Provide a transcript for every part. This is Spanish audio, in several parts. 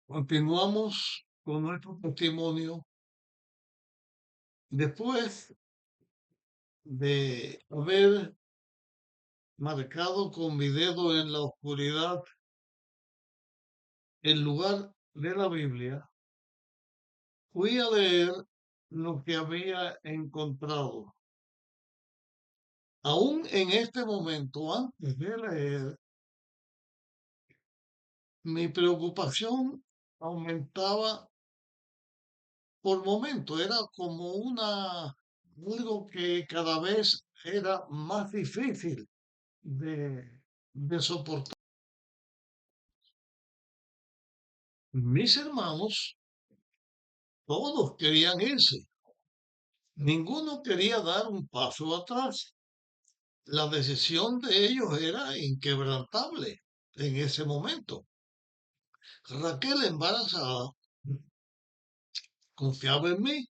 Continuamos con nuestro testimonio después de haber marcado con mi dedo en la oscuridad el lugar de la Biblia. Fui a leer lo que había encontrado. Aún en este momento, antes de leer, mi preocupación aumentaba por momento. Era como algo que cada vez era más difícil de soportar. Mis hermanos, todos querían irse. Ninguno quería dar un paso atrás. La decisión de ellos era inquebrantable en ese momento. Raquel, embarazada, confiaba en mí,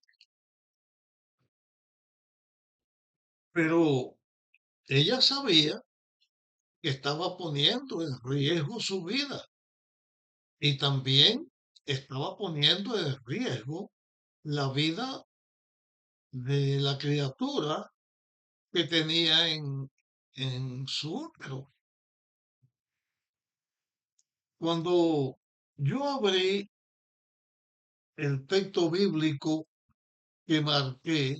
pero ella sabía que estaba poniendo en riesgo su vida y también estaba poniendo en riesgo la vida de la criatura que tenía en su útero. Cuando yo abrí el texto bíblico que marqué,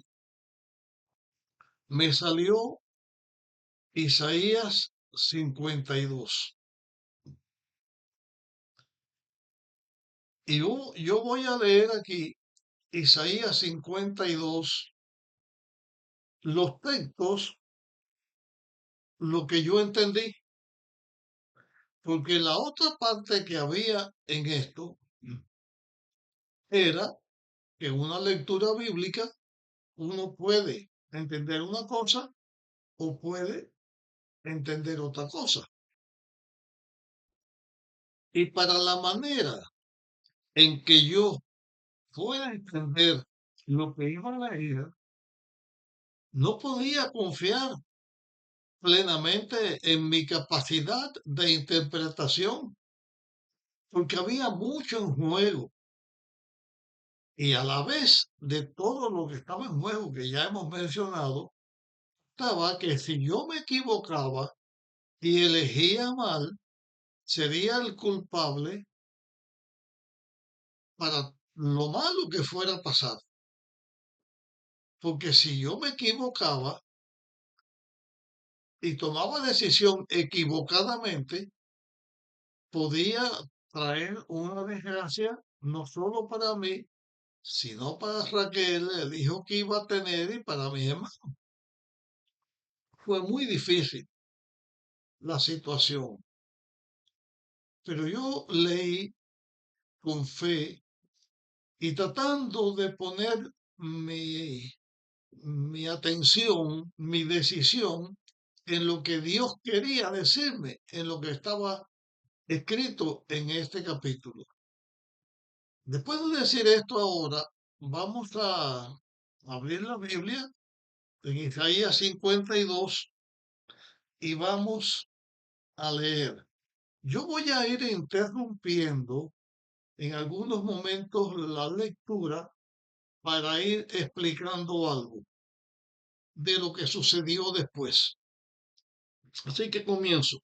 me salió Isaías 52. Y yo voy a leer aquí Isaías 52, los textos, lo que yo entendí, porque la otra parte que había en esto era que en una lectura bíblica uno puede entender una cosa o puede entender otra cosa. Y para la manera en que yo pueda entender lo que iba a leer, no podía confiar plenamente en mi capacidad de interpretación, porque había mucho en juego. Y a la vez de todo lo que estaba en juego, que ya hemos mencionado, estaba que si yo me equivocaba y elegía mal, sería el culpable para lo malo que fuera a pasar. Porque si yo me equivocaba y tomaba decisión equivocadamente, podía traer una desgracia no solo para mí, sino para Raquel, el hijo que iba a tener, y para mi hermano. Fue muy difícil la situación, pero yo leí con fe y tratando de poner mi, mi atención, mi decisión en lo que Dios quería decirme, en lo que estaba escrito en este capítulo. Después de decir esto ahora, vamos a abrir la Biblia en Isaías 52 y vamos a leer. Yo voy a ir interrumpiendo en algunos momentos la lectura para ir explicando algo de lo que sucedió después. Así que comienzo.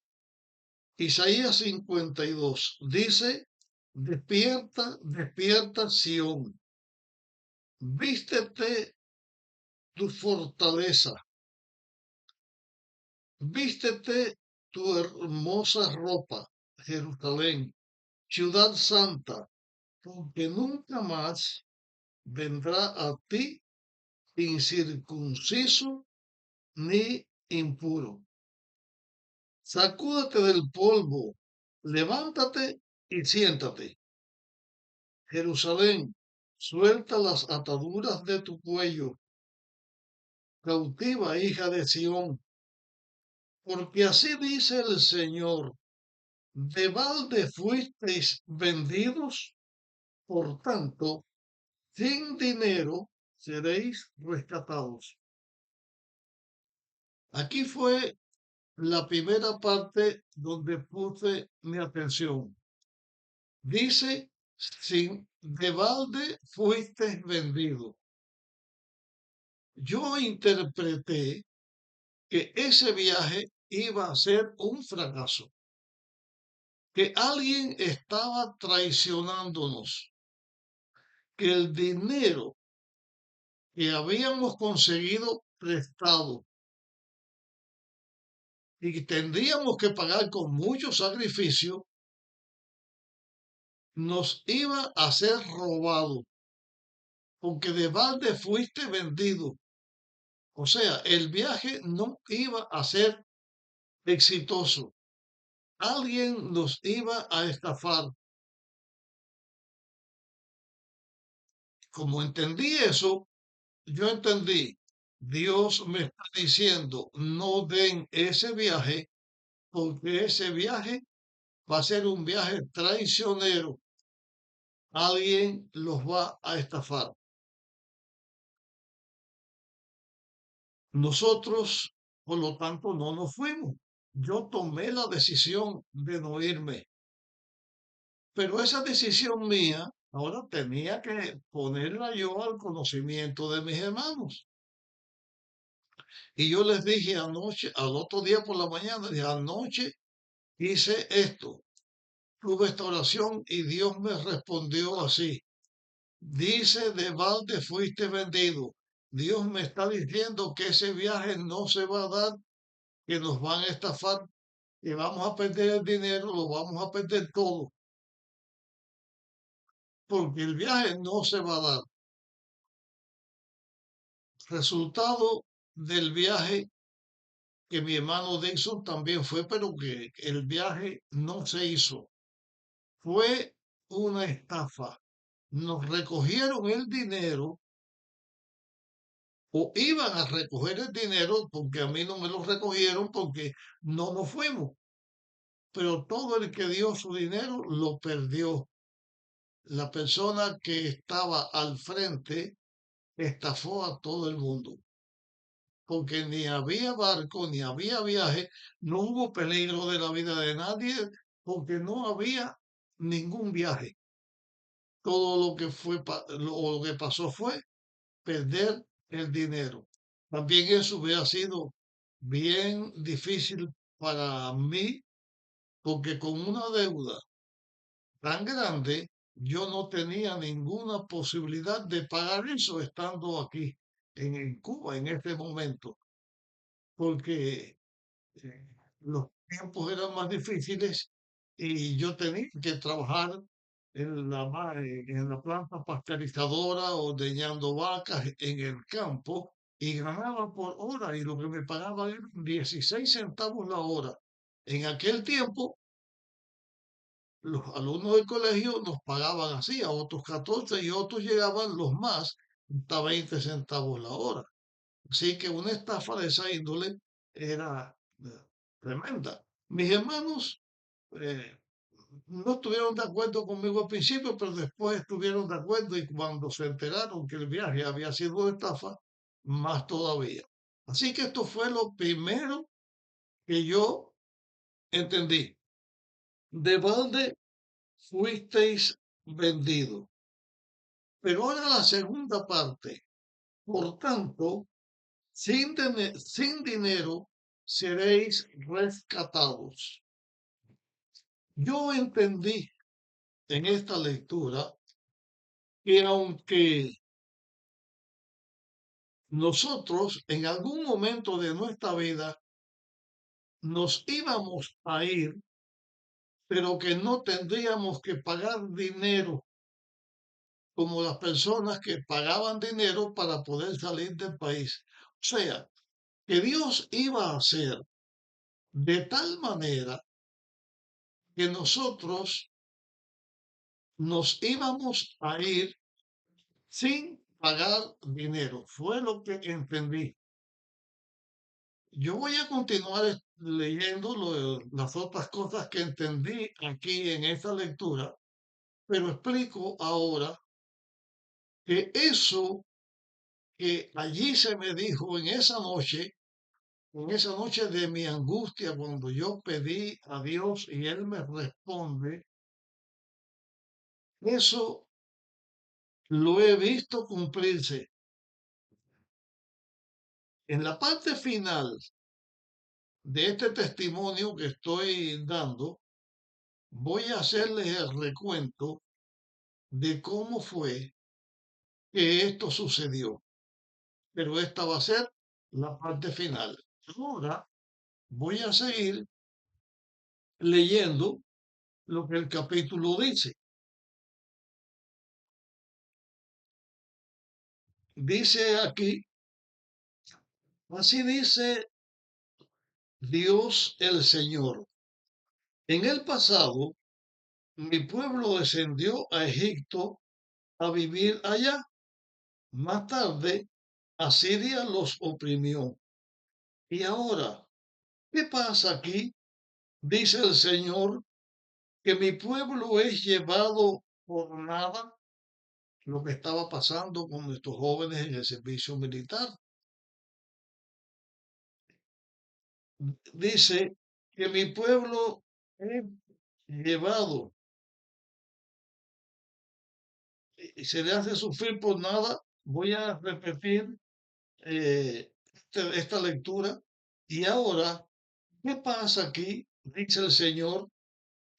Isaías 52 dice, despierta, despierta, Sión, vístete tu fortaleza, vístete tu hermosa ropa, Jerusalén, ciudad santa, porque nunca más vendrá a ti incircunciso ni impuro. Sacúdate del polvo, levántate y siéntate. Jerusalén, suelta las ataduras de tu cuello, cautiva hija de Sión, porque así dice el Señor, de balde fuisteis vendidos, por tanto, sin dinero seréis rescatados. Aquí fue la primera parte donde puse mi atención. Dice, sin de balde fuiste vendido. Yo interpreté que ese viaje iba a ser un fracaso, que alguien estaba traicionándonos, que el dinero que habíamos conseguido prestado y que tendríamos que pagar con mucho sacrificio, nos iba a ser robado, porque de balde fuiste vendido. O sea, el viaje no iba a ser exitoso. Alguien nos iba a estafar. Como entendí eso, yo entendí, Dios me está diciendo, no den ese viaje, porque ese viaje va a ser un viaje traicionero. Alguien los va a estafar. Nosotros, por lo tanto, no nos fuimos. Yo tomé la decisión de no irme, pero esa decisión mía ahora tenía que ponerla yo al conocimiento de mis hermanos. Y yo les dije anoche, al otro día por la mañana, dije, anoche hice esto, tuve esta oración y Dios me respondió así. Dice, de balde fuiste vendido. Dios me está diciendo que ese viaje no se va a dar, que nos van a estafar, que vamos a perder el dinero, lo vamos a perder todo, porque el viaje no se va a dar. Resultado del viaje que mi hermano Dixon también fue, pero que el viaje no se hizo. Fue una estafa. Nos recogieron el dinero o iban a recoger el dinero porque a mí no me lo recogieron porque no nos fuimos. Pero todo el que dio su dinero lo perdió. La persona que estaba al frente estafó a todo el mundo, porque ni había barco, ni había viaje, no hubo peligro de la vida de nadie, porque no había ningún viaje. Todo lo que fue, lo que pasó fue perder el dinero. También eso hubiera sido bien difícil para mí, porque con una deuda tan grande, yo no tenía ninguna posibilidad de pagar eso estando aquí en Cuba en este momento, porque eh, los tiempos eran más difíciles y yo tenía que trabajar en la planta pasteurizadora, ordeñando vacas en el campo y ganaba por hora y lo que me pagaban eran 16 centavos la hora. En aquel tiempo los alumnos del colegio nos pagaban así, a otros 14 y otros llegaban los más hasta 20 centavos la hora. Así que una estafa de esa índole era tremenda. Mis hermanos eh, no estuvieron de acuerdo conmigo al principio, pero después estuvieron de acuerdo y cuando se enteraron que el viaje había sido una estafa, más todavía. Así que esto fue lo primero que yo entendí. De balde fuisteis vendido. Pero ahora la segunda parte. Por tanto, sin dinero seréis rescatados. Yo entendí en esta lectura que aunque nosotros en algún momento de nuestra vida nos íbamos a ir, pero que no tendríamos que pagar dinero como las personas que pagaban dinero para poder salir del país. O sea, que Dios iba a hacer de tal manera que nosotros nos íbamos a ir sin pagar dinero. Fue lo que entendí. Yo voy a continuar leyendo las otras cosas que entendí aquí en esta lectura, pero explico ahora que eso que allí se me dijo en esa noche de mi angustia, cuando yo pedí a Dios y Él me responde, Eso lo he visto cumplirse. En la parte final de este testimonio que estoy dando, voy a hacerles el recuento de cómo fue que esto sucedió. Pero esta va a ser la parte final. Ahora voy a seguir leyendo lo que el capítulo dice. Dice aquí, así dice Dios el Señor. En el pasado, mi pueblo descendió a Egipto a vivir allá. Más tarde, Asiria los oprimió. Y ahora, ¿qué pasa aquí? Dice el Señor, que mi pueblo es llevado por nada. Lo que estaba pasando con nuestros jóvenes en el servicio militar. Dice que mi pueblo es llevado y se le hace sufrir por nada. Voy a repetir esta lectura. Y ahora, ¿qué pasa aquí? Dice el Señor,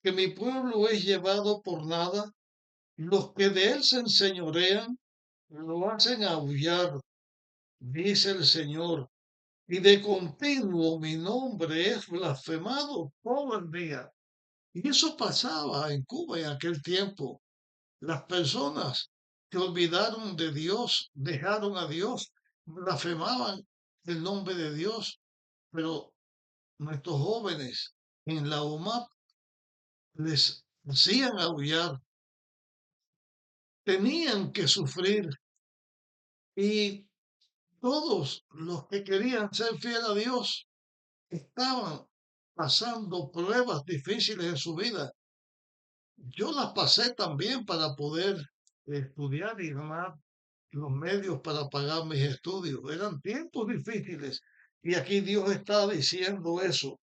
que mi pueblo es llevado por nada. Los que de él se enseñorean lo hacen aullar, dice el Señor. Y de continuo mi nombre es blasfemado todo el día. Y eso pasaba en Cuba en aquel tiempo. Las personas que olvidaron de Dios, dejaron a Dios, blasfemaban el nombre de Dios. Pero nuestros jóvenes en la UMAP les hacían aullar, tenían que sufrir y todos los que querían ser fieles a Dios estaban pasando pruebas difíciles en su vida. Yo las pasé también para poder estudiar y ganar los medios para pagar mis estudios. Eran tiempos difíciles y aquí Dios está diciendo eso.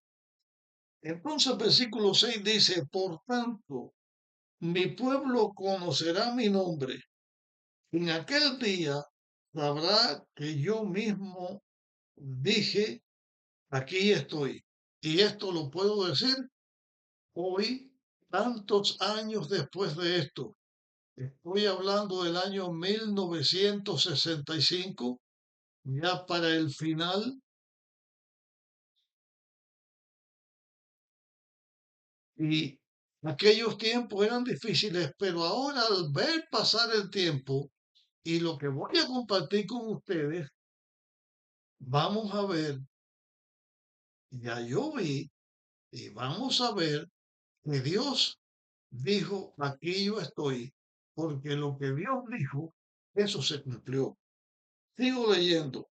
Entonces, versículo 6 dice, por tanto, mi pueblo conocerá mi nombre. En aquel día sabrá que yo mismo dije, aquí estoy. Y esto lo puedo decir hoy, tantos años después de esto. Estoy hablando del año 1965, ya para el final, y aquellos tiempos eran difíciles, pero ahora al ver pasar el tiempo y lo que voy a compartir con ustedes, vamos a ver, ya yo vi y vamos a ver que Dios dijo, aquí yo estoy, porque lo que Dios dijo, eso se cumplió. Sigo leyendo.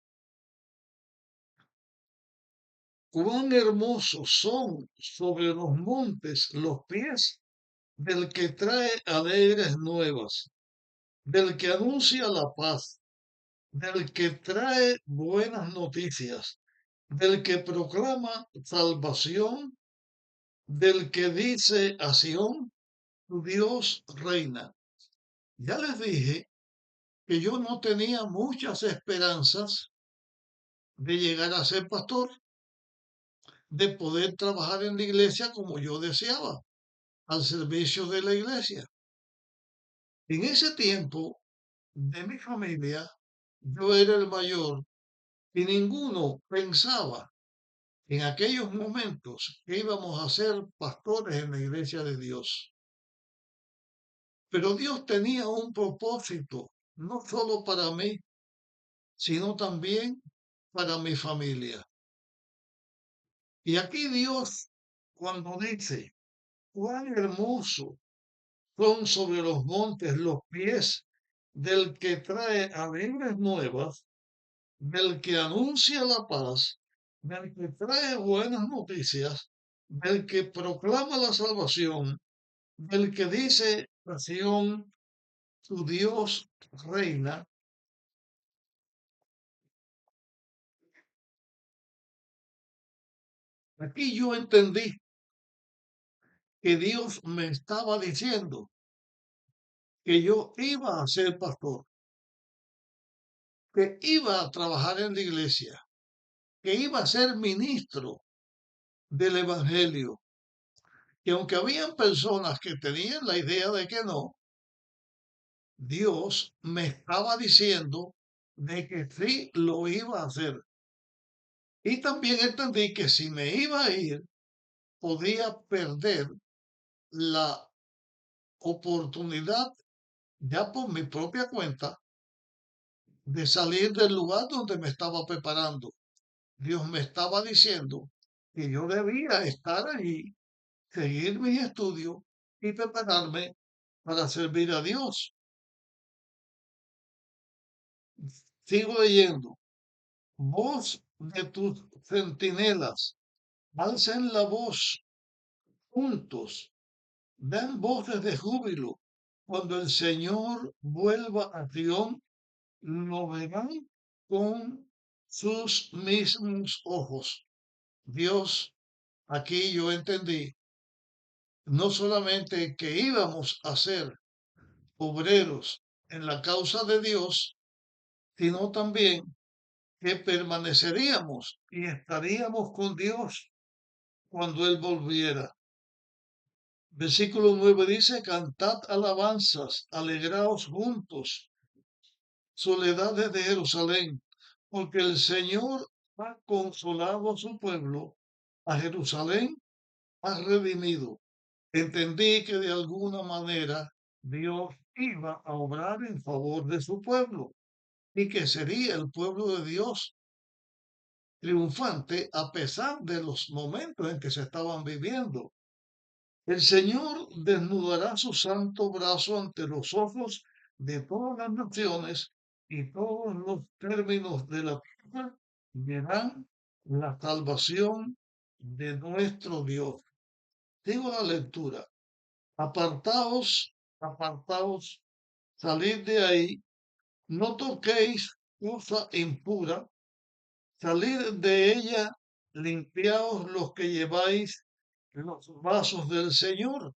Cuán hermosos son sobre los montes los pies del que trae alegres nuevas, del que anuncia la paz, del que trae buenas noticias, del que proclama salvación, del que dice a Sión, tu Dios reina. Ya les dije que yo no tenía muchas esperanzas de llegar a ser pastor, de poder trabajar en la iglesia como yo deseaba, al servicio de la iglesia. En ese tiempo de mi familia, yo era el mayor y ninguno pensaba en aquellos momentos que íbamos a ser pastores en la iglesia de Dios. Pero Dios tenía un propósito, no solo para mí, sino también para mi familia. Y aquí Dios, cuando dice, cuán hermoso son sobre los montes los pies del que trae alegres nuevas, del que anuncia la paz, del que trae buenas noticias, del que proclama la salvación, del que dice a Sión, tu Dios reina. Aquí yo entendí que Dios me estaba diciendo que yo iba a ser pastor, que iba a trabajar en la iglesia, que iba a ser ministro del Evangelio, que aunque habían personas que tenían la idea de que no, Dios me estaba diciendo de que sí lo iba a hacer. Y también entendí que si me iba a ir, podía perder la oportunidad ya por mi propia cuenta de salir del lugar donde me estaba preparando. Dios me estaba diciendo que yo debía estar allí, seguir mis estudios y prepararme para servir a Dios. Sigo leyendo. Voz de tus centinelas, alcen la voz juntos, den voces de júbilo. Cuando el Señor vuelva a Sion, lo verán con sus mismos ojos. Dios, aquí yo entendí no solamente que íbamos a ser obreros en la causa de Dios, sino también que permaneceríamos y estaríamos con Dios cuando Él volviera. Versículo 9 dice, cantad alabanzas, alegraos juntos, soledades de Jerusalén, porque el Señor ha consolado a su pueblo, a Jerusalén ha redimido. Entendí que de alguna manera Dios iba a obrar en favor de su pueblo y que sería el pueblo de Dios triunfante a pesar de los momentos en que se estaban viviendo. El Señor desnudará su santo brazo ante los ojos de todas las naciones y todos los términos de la tierra verán la salvación de nuestro Dios. Digo la lectura. Apartaos, apartaos, salid de ahí, no toquéis cosa impura, salid de ella, limpiaos los que lleváis los vasos del Señor.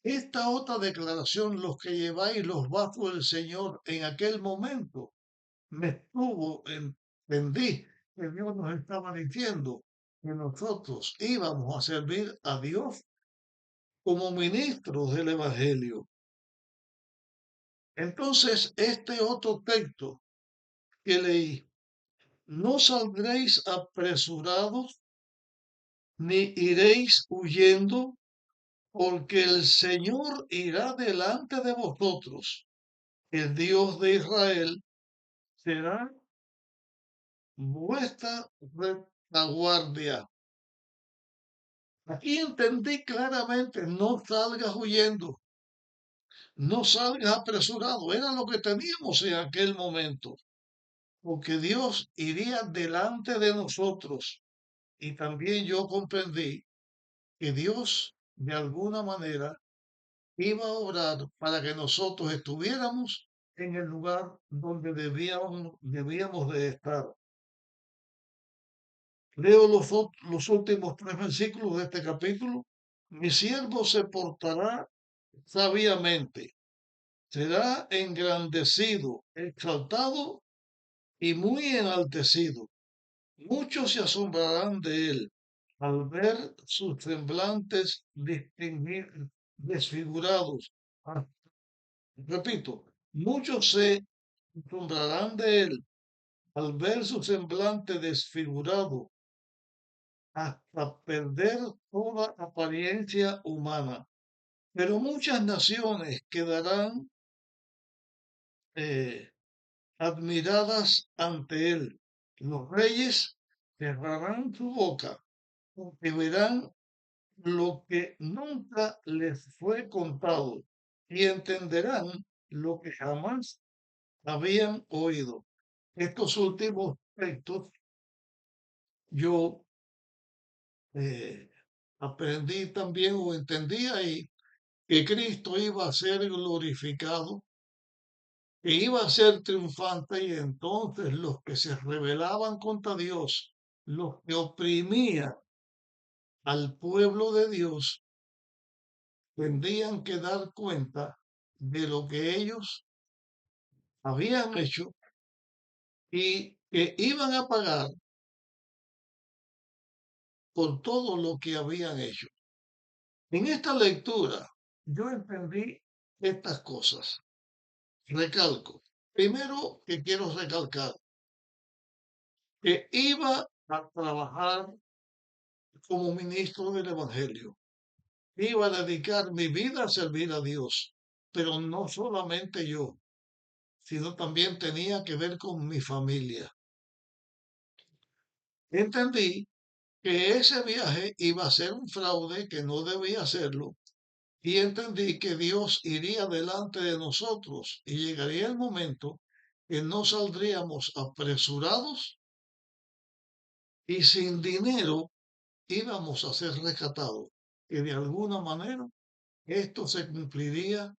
Esta otra declaración, los que lleváis los vasos del Señor, en aquel momento entendí que Dios nos estaba diciendo que nosotros íbamos a servir a Dios como ministros del Evangelio. Entonces, este otro texto que leí, no saldréis apresurados ni iréis huyendo, porque el Señor irá delante de vosotros. El Dios de Israel será vuestra retaguardia. Aquí entendí claramente, no salgas huyendo, no salgas apresurado. Era lo que teníamos en aquel momento, porque Dios iría delante de nosotros. Y también yo comprendí que Dios, de alguna manera, iba a obrar para que nosotros estuviéramos en el lugar donde debíamos de estar. Leo los últimos tres versículos de este capítulo. Mi siervo se portará sabiamente, será engrandecido, exaltado y muy enaltecido. Muchos se asombrarán de él al ver sus semblantes desfigurados. Ah, repito, muchos se asombrarán de él al ver su semblante desfigurado hasta perder toda apariencia humana. Pero muchas naciones quedarán eh, admiradas ante él. Los reyes cerrarán su boca porque verán lo que nunca les fue contado y entenderán lo que jamás habían oído. Estos últimos textos yo eh, aprendí también o entendí ahí que Cristo iba a ser glorificado, que iba a ser triunfante y entonces los que se rebelaban contra Dios, los que oprimían al pueblo de Dios, tendrían que dar cuenta de lo que ellos habían hecho y que iban a pagar por todo lo que habían hecho. En esta lectura yo entendí estas cosas. Recalco. Primero que quiero recalcar que iba a trabajar como ministro del Evangelio. Iba a dedicar mi vida a servir a Dios, pero no solamente yo, sino también tenía que ver con mi familia. Entendí que ese viaje iba a ser un fraude, que no debía hacerlo, y entendí que Dios iría delante de nosotros y llegaría el momento que no saldríamos apresurados y sin dinero íbamos a ser rescatados, que de alguna manera esto se cumpliría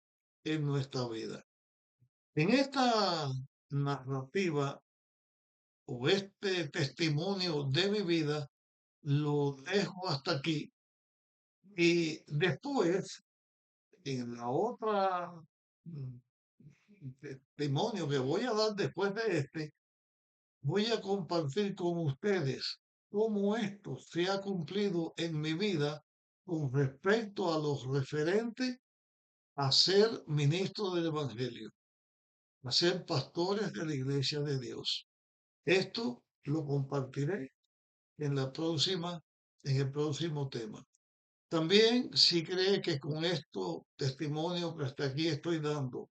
en nuestra vida. En esta narrativa o este testimonio de mi vida lo dejo hasta aquí y después en la otra mm, testimonio que voy a dar después de este, voy a compartir con ustedes cómo esto se ha cumplido en mi vida con respecto a los referentes a ser ministro del Evangelio, a ser pastores de la Iglesia de Dios. Esto lo compartiré en el próximo tema. También, si cree que con esto testimonio que hasta aquí estoy dando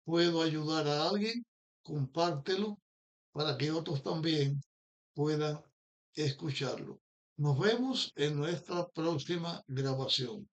puedo ayudar a alguien, compártelo para que otros también puedan escucharlo. Nos vemos en nuestra próxima grabación.